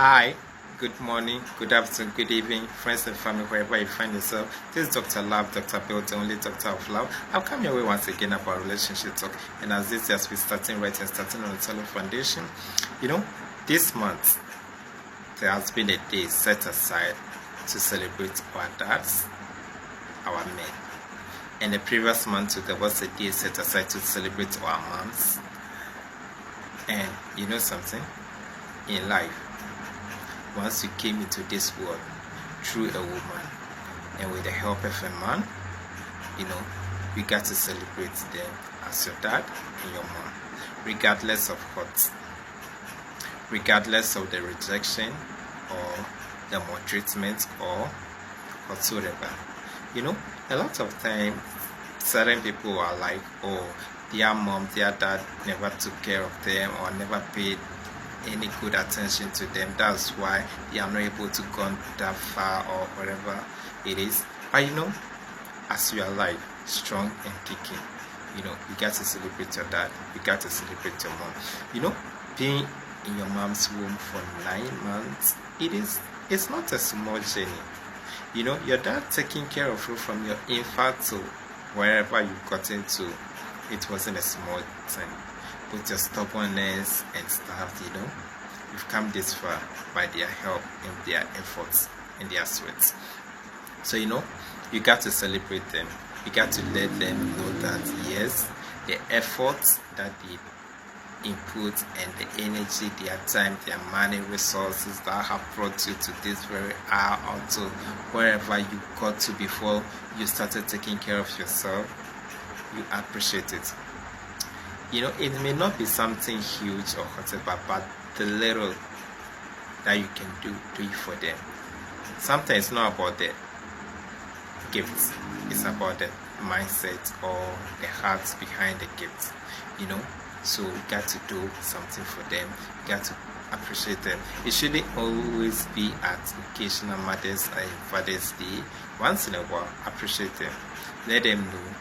Hi, good morning, good afternoon, good evening, friends and family, wherever you find yourself. This is Dr. Love, Dr. Bill, the only doctor of love. I've come your way once again about relationship talk, and as this has been starting right and starting on a solid foundation, this month there has been a day set aside to celebrate our dads, our men. And the previous month there was a day set aside to celebrate our moms. And you know something? In life, once you came into this world through a woman and with the help of a man, you got to celebrate them as your dad and your mom, regardless of what, regardless of the rejection or the maltreatment or whatsoever. A lot of times certain people are like, oh, their mom, their dad never took care of them or never paid any good attention to them. That's why they are not able to go that far or wherever it is. But as you are alive, strong and kicking, you got to celebrate your dad, you got to celebrate your mom. Being in your mom's womb for 9 months, it's not a small journey. Your dad taking care of you from your infant to wherever you got into, it wasn't a small thing. With your stubbornness and stuff, you've come this far by their help and their efforts and their sweats. So, you got to celebrate them. You got to let them know that, yes, the efforts that they input and the energy, their time, their money, resources that have brought you to this very hour or to wherever you got to before you started taking care of yourself, you appreciate it. It may not be something huge or whatever, but the little that you can do it for them. Sometimes it's not about the gifts, it's about the mindset or the hearts behind the gifts, So you got to do something for them, you got to appreciate them. It shouldn't always be at occasional Mother's and Father's Day. Once in a while, appreciate them. Let them know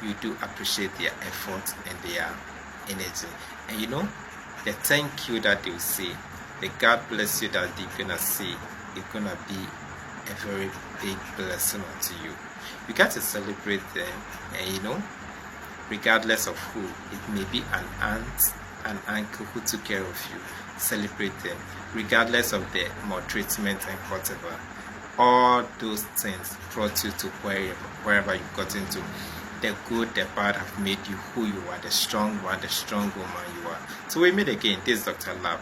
you do appreciate their effort and their energy. And the thank you that they'll say, the God bless you that they're gonna say, is gonna be a very big blessing unto you. You got to celebrate them, and regardless of who, it may be an aunt, an uncle who took care of you, celebrate them, regardless of the maltreatment and whatever. All those things brought you to wherever you got into. The good, the bad have made you who you are, the strong one, the strong woman you are. So we meet again. This is Dr. Love.